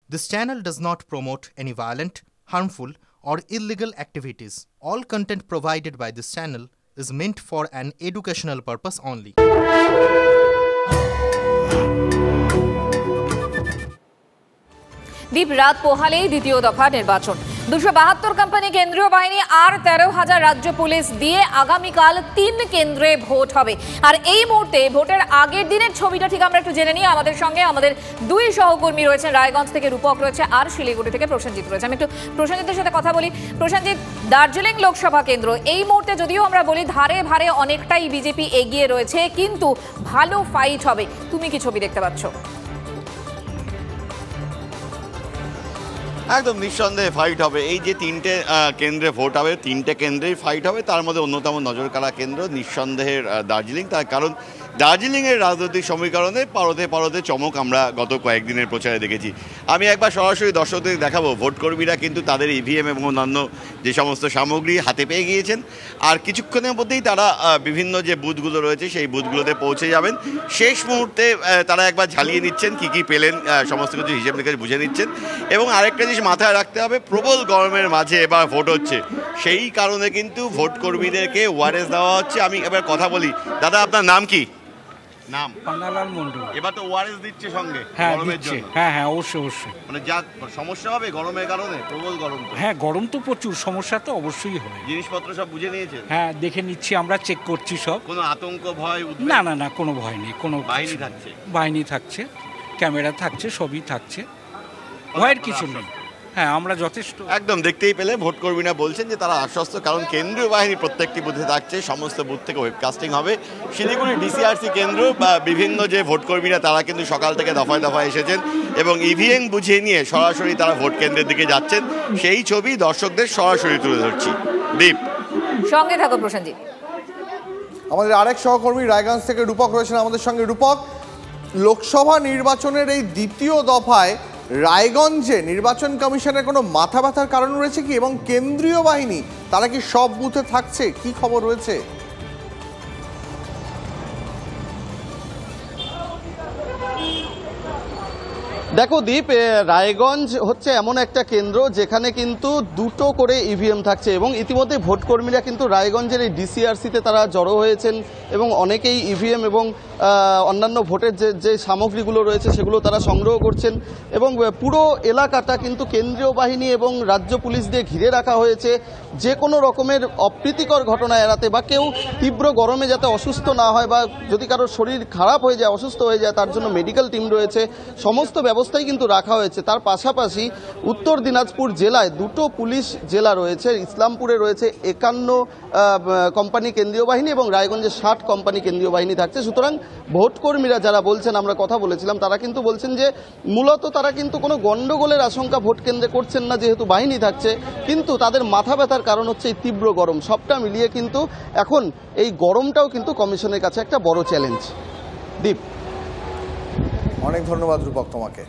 This channel does not promote any violent, harmful, or illegal activities. All content provided by this channel is meant for an educational purpose only. দীপ রাত পোহালেই দ্বিতীয় দফা নির্বাচন 272 company কেন্দ্রীয় বাহিনী আর 13,000 রাজ্য police দিয়ে আগামীকাল 3 কেন্দ্রে ভোট হবে। আর এই মুহূর্তে ভোটের আগের দিনের ছবিটা ঠিক আমরা একটু জেনে নিই। আমাদের সঙ্গে আমাদের দুই সহকর্মী রয়েছেন, রায়গঞ্জ থেকে রূপক রয়েছে আর শিলিগুড়ি থেকে প্রসেনজিৎ রয়েছে। আমি একটু প্রসেনজিতের সাথে কথা বলি। প্রসেনজিৎ, দার্জিলিং লোকসভা কেন্দ্র এই মুহূর্তে যদিও আমরা বলি ধারে ভারে অনেকটাই বিজেপি এগিয়ে রয়েছে, কিন্তু ভালো ফাইট হবে, তুমি কি ছবি দেখতে পাচ্ছ? একদম নিঃসন্দেহে ফাইট হবে। এই যে 3টে কেন্দ্রে ভোট হবে, 3টে কেন্দ্রেই ফাইট হবে। তার মধ্যে অন্যতম নজর কাড়া কেন্দ্র নিঃসন্দেহের দার্জিলিং। তার কারণ দার্জিলিংয়ের রাজনৈতিক সমীকরণে পারদে পারদে চমক আমরা গত কয়েকদিনের প্রচারে দেখেছি। আমি একবার সরাসরি দর্শকদের দেখাবো। ভোটকর্মীরা কিন্তু তাদের ইভিএম এবং অন্যান্য যে সমস্ত সামগ্রী হাতে পেয়ে গিয়েছেন, আর কিছুক্ষণের মধ্যেই তারা বিভিন্ন যে বুথগুলো রয়েছে সেই বুথগুলোতে পৌঁছে যাবেন। শেষ মুহূর্তে তারা একবার ঝালিয়ে নিচ্ছেন, কী কী পেলেন সমস্ত কিছু হিসেব নিকেশ বুঝে নিচ্ছেন। এবং আরেকটা জিনিস মাথায় রাখতে হবে, প্রবল গরমের মাঝে এবার ভোট হচ্ছে, সেই কারণে কিন্তু ভোটকর্মীদেরকে ওয়ারেস দেওয়া হচ্ছে। আমি এবার কথা বলি, দাদা আপনার নাম কি? নাম পান্নালাল মন্ডল। এবার তো ওয়ারেস দিচ্ছে সঙ্গে গরমের জন্য? হ্যাঁ হ্যাঁ, অবশ্যই অবশ্যই। মানে যা সমস্যা হবে গরমের কারণে, প্রবল গরম। হ্যাঁ, গরম তো প্রচুর, সমস্যা তো অবশ্যই হবে। জিনিসপত্র সব বুঝে নিয়েছে? হ্যাঁ, দেখে নিচ্ছি, আমরা চেক করছি সব। কোনো আতঙ্ক ভয়? না না না, কোনো ভয় নেই। কোনো বাহিনী থাকছে? বাহিনী থাকছে, ক্যামেরা থাকছে, সবই থাকছে, ভয়ের কিছু নেই। হ্যাঁ, আমরা যথেষ্ট। একদম দেখতেই পেলে ভোটকর্মীরা বলছেন যে তারা আশ্বস্ত, কারণ কেন্দ্রীয় বাহিনী প্রত্যেকটি বুথে থাকছে, সমস্ত বুথ থেকে ওয়েবকাস্টিং হবে। শিলিগুড়ি ডিসিআরসি কেন্দ্র বা বিভিন্ন যে ভোটকর্মীরা তারা কিন্তু সকাল থেকে দফায় দফায় এসেছেন এবং ইভিএম বুঝিয়ে নিয়ে সরাসরি তারা ভোট কেন্দ্রের দিকে যাচ্ছেন। সেই ছবি দর্শকদের সরাসরি তুলে ধরছি। দীপ, সঙ্গে থাকো প্রসেনজিৎ। আমাদের আরেক সহকর্মী রায়গঞ্জ থেকে রূপক রয়েছেন আমাদের সঙ্গে। রূপক, লোকসভা নির্বাচনের এই দ্বিতীয় দফায় রায়গঞ্জে নির্বাচন কমিশনের কোনো মাথা ব্যথার কারণ রয়েছে কি, এবং কেন্দ্রীয় বাহিনী তারা কি সব বুথে থাকছে, কি খবর রয়েছে? দেখো দীপ, রায়গঞ্জ হচ্ছে এমন একটা কেন্দ্র যেখানে কিন্তু 2টো করে ইভিএম থাকছে এবং ইতিমধ্যে ভোটকর্মীরা কিন্তু রায়গঞ্জের এই ডিসিআরসিতে তারা জড়ো হয়েছেন এবং অনেকেই ইভিএম এবং অন্যান্য ভোটের যে সামগ্রীগুলো রয়েছে সেগুলো তারা সংগ্রহ করছেন এবং পুরো এলাকাটা কিন্তু কেন্দ্রীয় বাহিনী এবং রাজ্য পুলিশ দিয়ে ঘিরে রাখা হয়েছে। যে কোনো রকমের অপ্রীতিকর ঘটনা এড়াতে বা কেউ তীব্র গরমে যাতে অসুস্থ না হয় বা যদি কারোর শরীর খারাপ হয়ে যায়, অসুস্থ হয়ে যায়, তার জন্য মেডিকেল টিম রয়েছে, সমস্ত ব্যবস্থাই কিন্তু রাখা হয়েছে। তার পাশাপাশি উত্তর দিনাজপুর জেলায় 2টো পুলিশ জেলা রয়েছে। ইসলামপুরে রয়েছে 51 কোম্পানি কেন্দ্রীয় বাহিনী এবং রায়গঞ্জে 60 কোম্পানি কেন্দ্রীয় বাহিনী থাকছে। সুতরাং ভোটকর্মীরা যারা বলছেন, আমরা কথা বলেছিলাম, তারা কিন্তু বলছেন যে মূলত তারা কিন্তু কোনো গণ্ডগোলের আশঙ্কা ভোট কেন্দ্রে করছেন না যেহেতু বাহিনী থাকছে, কিন্তু তাদের মাথা ব্যথার কারণ হচ্ছে এই তীব্র গরম। সবটা মিলিয়ে কিন্তু এখন এই গরমটাও কিন্তু কমিশনের কাছে একটা বড় চ্যালেঞ্জ। দীপ, অনেক ধন্যবাদ রূপক তোমাকে।